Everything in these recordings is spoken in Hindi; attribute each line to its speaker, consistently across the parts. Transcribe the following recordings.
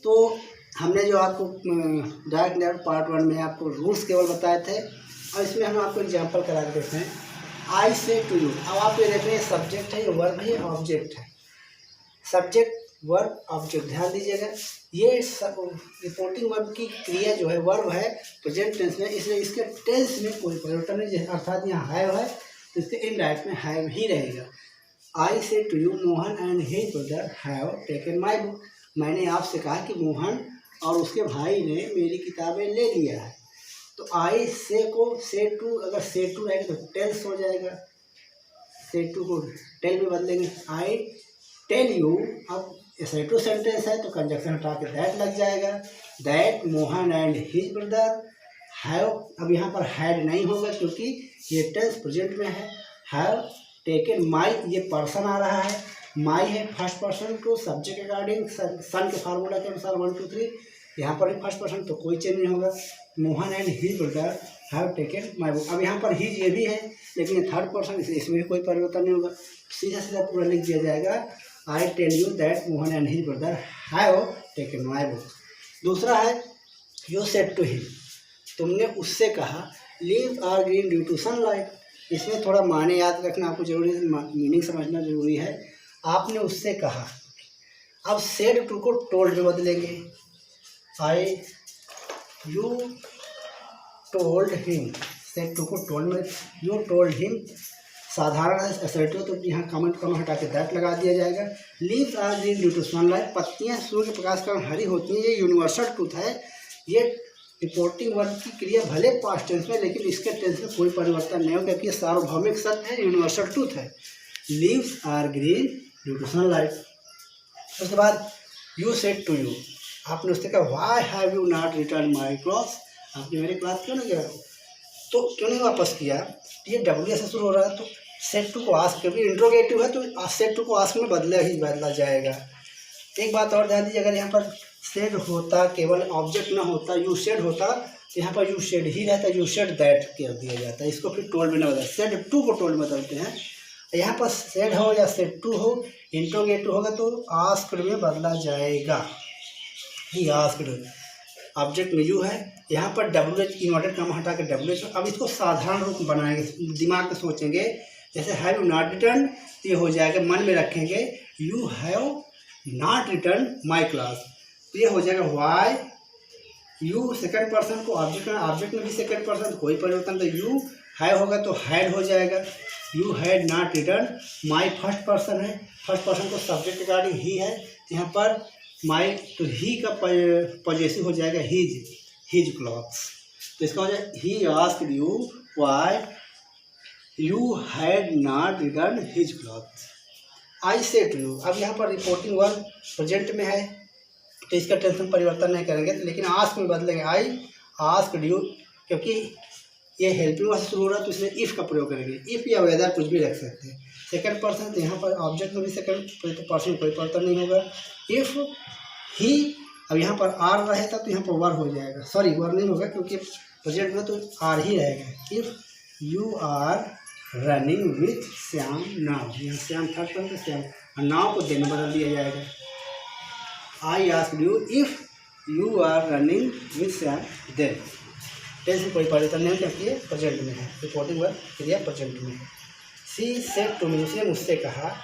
Speaker 1: तो हमने जो आपको डायरेक्ट नेट पार्ट 1 में आपको रूल्स केवल बताए थे, और इसमें हम आपको एग्जांपल करा के देते हैं। आई से टू यू, अब आप ये देख रहे हैं सब्जेक्ट है, ये वर्ब है, ऑब्जेक्ट है। सब्जेक्ट वर्ब ऑब्जेक्ट, ध्यान दीजिएगा। ये रिपोर्टिंग वर्ब की क्रिया जो है वर्ब है प्रेजेंट टेंस में, इसलिए इसके टेंस में कोई परिवर्तन नहीं, अर्थात यहाँ हैव है तो इसके इनडायरेक्ट में हैव ही रहेगा। I say to you Mohan and his brother have taken my book, मैंने आपसे कहा कि मोहन और उसके भाई ने मेरी किताबें ले लिया है। तो आई से को से टू, अगर से टू रहेगा तो टेल्स हो जाएगा, से टू को टेल में बदलेंगे। आई टेल यू, अब एसेटिव सेंटेंस है तो कंजक्शन हटा के दैट लग जाएगा। That Mohan and his brother have, अब यहाँ पर हैड नहीं होगा क्योंकि ये टेंस प्रेजेंट में है। हैव टेकन माई, ये पर्सन आ रहा है, माई है first person to subject according SON के फार्मूला के अनुसार 1 2 3, यहाँ पर भी फर्स्ट पर्सन तो कोई चेंज नहीं होगा। Mohan and his brother have taken my book, अब यहाँ पर हिज ये भी है लेकिन ये थर्ड पर्सन, इसलिए इसमें भी कोई परिवर्तन नहीं होगा, सीधा सीधा पूरा लिख दिया जाएगा। I tell you that Mohan and his brother have taken my book. दूसरा है यू सेड टू हिम, तुमने उससे कहा leaves are green due to sunlight, इसमें थोड़ा माने याद रखना आपको जरूरी है, मीनिंग समझना जरूरी है। आपने उससे कहा, अब सेड टू को टोल्ड में बदलेंगे। I you told him, said to को टोल्ड में, यू टोल्ड हिम साधारण है असर्टिव, तो यहाँ कमेंट हटा के दैट लगा दिया जाएगा। Leaves are green due to sunlight, पत्तियाँ सूर्य प्रकाश के कारण हरी होती हैं, ये यूनिवर्सल ट्रूथ है। ये रिपोर्टिंग वर्ब की क्रिया भले पास्ट टेंस में, लेकिन इसके टेंस में कोई परिवर्तन नहीं होगा क्योंकि ये सार्वभौमिक सत्य है, यूनिवर्सल ट्रूथ है। Leaves are green due to sunlight. उसके बाद यू सेड टू यू, आपने उससे कहा why have you not return my cloth, आपने मेरे क्लास क्यों नहीं गया, तो क्यों नहीं वापस किया। ये डब्ल्यू से शुरू हो रहा है तो सेड टू को आस्क, क्योंकि इंट्रोगेटिव है तो सेड टू को आस्क में बदला जाएगा। एक बात और ध्यान दीजिए, अगर यहाँ पर सेड होता, केवल ऑब्जेक्ट ना होता, यू सेड होता, तो यहाँ पर यू सेड ही रहता, यू सेड दैट कर दिया जाता है, इसको फिर टोल्ड में ना बदल, सेड टू को टोल्ड में बदलते हैं। यहाँ पर सेड हो या सेड टू हो, इंट्रोगेटिव होगा तो आस्क्ड में बदला जाएगा। ही आस्क्ड, ऑब्जेक्ट में यू है, यहाँ पर WH इन्वर्टेड कॉमा हटा के WH। अब इसको साधारण रूप में बनाएंगे, दिमाग में सोचेंगे, जैसे हैव यू नॉट रिटर्न, तो ये हो जाएगा, मन में रखेंगे you have not return my class, तो ये हो जाएगा वाई। यू सेकंड पर्सन को ऑब्जेक्ट में भी सेकंड पर्सन, कोई परिवर्तन, तो यू हैव होगा तो हैड हो जाएगा। You had not return my first person है, फर्स्ट पर्सन को सब्जेक्ट रिगार्डिंग ही है, यहाँ पर माई तो ही का पॉजेसिव हो जाएगा हिज क्लॉथ्स, तो इसका हो जाएगा he asked you why you had not return his clothes. I said to you, अब यहाँ पर रिपोर्टिंग वर्ब प्रेजेंट में है तो इसका टेंस परिवर्तन नहीं करेंगे, लेकिन आस्क में बदलेंगे। आई आस्क्ड यू, क्योंकि ये हेल्पिंग वर्ब से शुरू हो रहा है तो इसमें इफ़ का प्रयोग करेंगे, इफ़ या वेदर कुछ भी रख सकते हैं। सेकंड पर्सन, तो यहाँ पर ऑब्जेक्ट में भी सेकंड पर्सन कोई परिवर्तन नहीं होगा। इफ़ ही, अब यहाँ पर आर रहेगा तो यहाँ पर वर हो जाएगा, सॉरी वर नहीं होगा क्योंकि प्रेजेंट में तो आर ही रहेगा। If you are running with Shyam now, यहाँ श्याम थर्ड पर्सन, श्याम, और नाव को देने बदल दिया जाएगा। I asked you if you are running with Shyam then, tense में कोई परिवर्तन नहीं है क्योंकि ये प्रेजेंट में है, रिपोर्टिंग वर्ब क्रिया प्रेजेंट में है। सी सेड टू मी, उसने मुझसे कहा।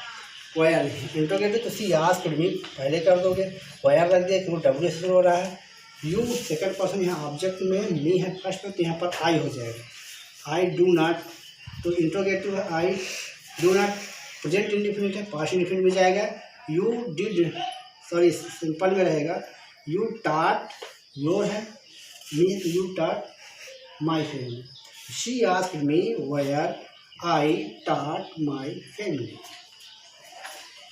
Speaker 1: वायर इंट्रोगेटिव, तो सी आस्क्ड मी पहले कर दोगे, वायर रख दिया क्योंकि डब्ल्यू से शुरू हो रहा है। यू सेकंड पर्सन, यहाँ ऑब्जेक्ट में मी है फर्स्ट में, तो यहाँ पर आई हो जाएगा। आई डू नॉट, तो इंट्रोगेटिव है, I do not present indefinite है, पास्ट इंडिफिनिट में जाएगा। यू डिड, सॉरी सिंपल में रहेगा, यू टाट, योर है, मी है तो you taught my family. She asked me where I taught my family.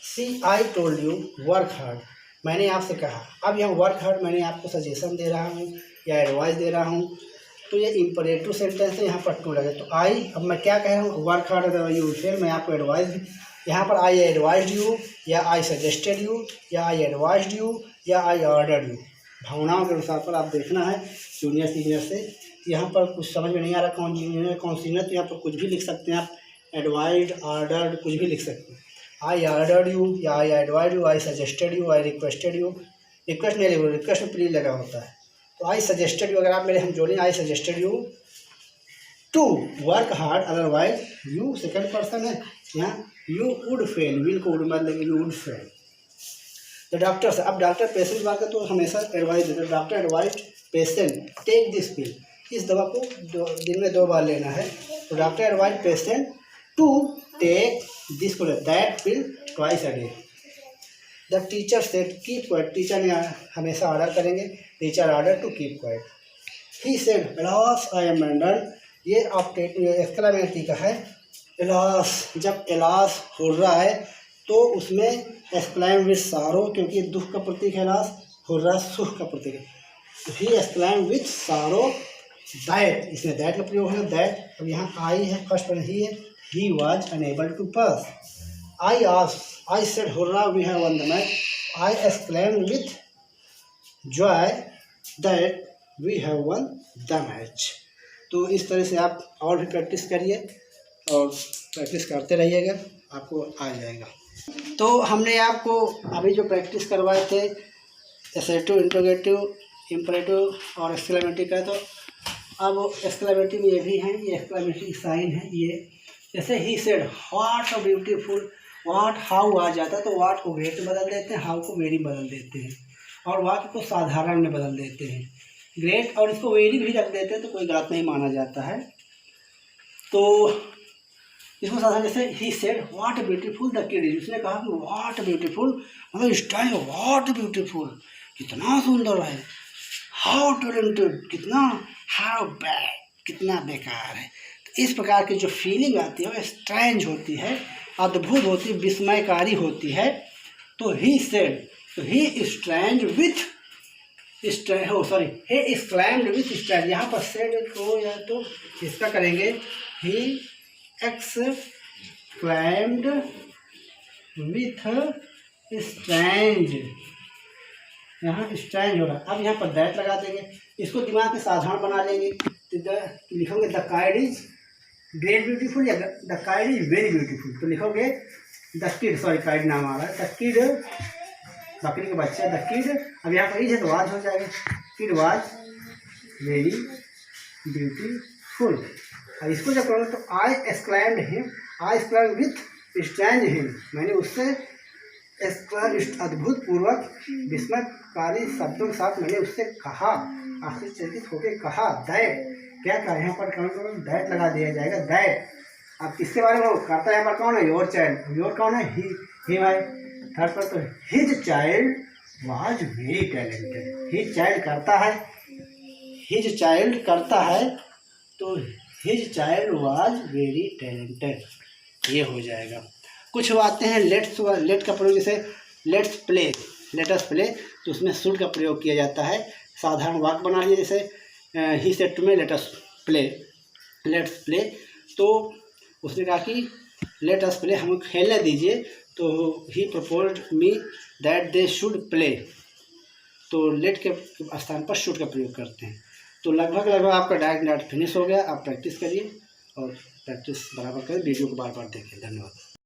Speaker 1: See I told you work hard, मैंने आपसे कहा। अब यहाँ वर्क हार्ड मैंने आपको सजेशन दे रहा हूँ या एडवाइस दे रहा हूँ, तो ये इम्परेटिव सेंटेंस है, यहाँ पर टू लगे तो आई। अब मैं क्या कह रहा हूँ, वर्क हार्ड यू, फिर मैं आपको एडवाइस, यहाँ पर आई एडवाइज्ड यू या आई सजेस्टेड यू या आई एडवाइज्ड यू या आई ऑर्डर्ड यू, भावनाओं के अनुसार पर आप देखना है जूनियर सीनियर से। यहाँ पर कुछ समझ में नहीं आ रहा कौन जूनियर कौन सीनियर, तो यहाँ पर कुछ भी लिख सकते हैं आप, एडवाइज्ड, ऑर्डर्ड, कुछ भी लिख सकते हैं। आई ऑर्डर्ड यू या I advised you, I suggested you, I requested you, request नहीं लिखो, रिक्वेस्ट में प्लीज लगा होता है। तो आई सजेस्टेड यू, अगर आप मेरे हम जोड़ें, I suggested you to work hard otherwise you second person है यहाँ, यू वुड फेल, विल को वुड मतलब you would fail. The doctor, अब डॉक्टर पेशेंट बात तो हमेशा एडवाइस देते हैं। Doctor advise patient take this pill, इस दवा को दिन में 2 बार लेना है। तो doctor advise patient to take this that pill twice a day. The teacher said keep quiet, teacher ने हमेशा ऑर्डर करेंगे, teacher order to keep quiet. He said alas I am undone, ये आप एक्सक्लेमेटरी का है। एलास, जब एलास हो रहा है तो उसमें एक्सक्लाइम विथ सारो, क्योंकि दुख का प्रतीक है एलास, हो रहा सुख का प्रतीक है। ही एक्सक्लाइम विथ सारो दैट, इसमें दैट का प्रयोग है, दैट। अब यहाँ आई है, फर्स्ट पर ही है, he was unable to pass. I ask, I said hurrah we have won the match, I exclaim with joy that we have won the match. तो इस तरह से आप और भी प्रैक्टिस करिए और प्रैक्टिस करते रहिएगा, आपको आ जाएगा। तो हमने आपको अभी जो प्रैक्टिस करवाए थे एसर्टिव, इंट्रोगेटिव, इम्परेटिव और एक्सक्लेमेटरी का, तो अब एक्सक्लेमेटरी में ये भी हैं, ये एक्सक्लेमेटरी साइन है। ये जैसे ही said what a beautiful, what how आ जाता है तो व्हाट को वेट बदल देते हैं, हाउ को वेरी बदल देते हैं, और वाक्य को साधारण में बदल देते हैं। ग्रेट और इसको वेरी भी रख देते हैं तो कोई गलत नहीं माना जाता है। तो इसको साधारण, जैसे ही said what beautiful the kid is, उसने कहा कि व्हाट ब्यूटीफुल, मतलब स्टाइल व्हाट ब्यूटीफुल, कितना सुंदर है। हाउ टैलेंटेड, कितना, हाउ बैड, कितना बेकार है। तो इस प्रकार की जो फीलिंग आती है वो स्ट्रेंज होती है, अद्भुत होती है, विस्मयकारी होती है। तो ही सेड, तो he strange with sorry he exclaimed with strange, यहाँ पर सेड को या तो इसका करेंगे he exclaimed with strange, यहाँ strange हो रहा है। अब यहाँ पर दैट लगा देंगे, इसको दिमाग में साधारण बना लेंगे। तो लिखोगे द काइड इज ग्रेट ब्यूटीफुल या द काइड इज वेरी ब्यूटीफुल, तो लिखोगे द किड, सॉरी काइड नाम आ रहा है, द किड बकरी के बच्चे, द किड, अब यहाँ पर इज है तो वाज हो जाएगा, किड वाज वेरी ब्यूटीफुल। अब इसको जब करो तो I exclaimed him, I exclaimed with strange him, मैंने उससे अद्भुत पूर्वक विस्मयकारी शब्दों के साथ मैंने उससे कहा, आश्चर्यचकित होकर कहा। दैट, क्या कहा यहाँ पर, कौन दैट लगा दिया जाएगा, दैट। अब किसके बारे में करता है यहाँ पर, कौन है, योर चाइल्ड, योर कौन है, ही भाई। थर्ड पर तो his child was very talented, his child करता है, हिज चाइल्ड करता है तो his child was very talented, ये हो जाएगा। कुछ आते हैं लेट्स, लेट का प्रयोग, जैसे लेट्स प्ले, लेटस प्ले, तो उसमें शुड का प्रयोग किया जाता है। साधारण वाक्य बना लिया, जैसे ही said to me let's play, let's play, तो उसने कहा कि लेट अस प्ले, हमें खेलने दीजिए। तो he proposed me that they should play, तो लेट के स्थान पर शुड का प्रयोग करते हैं। तो लगभग आपका डायरेक्ट फिनिश हो गया। आप प्रैक्टिस करिए और प्रैक्टिस बराबर करें, वीडियो को बार बार देखें। धन्यवाद।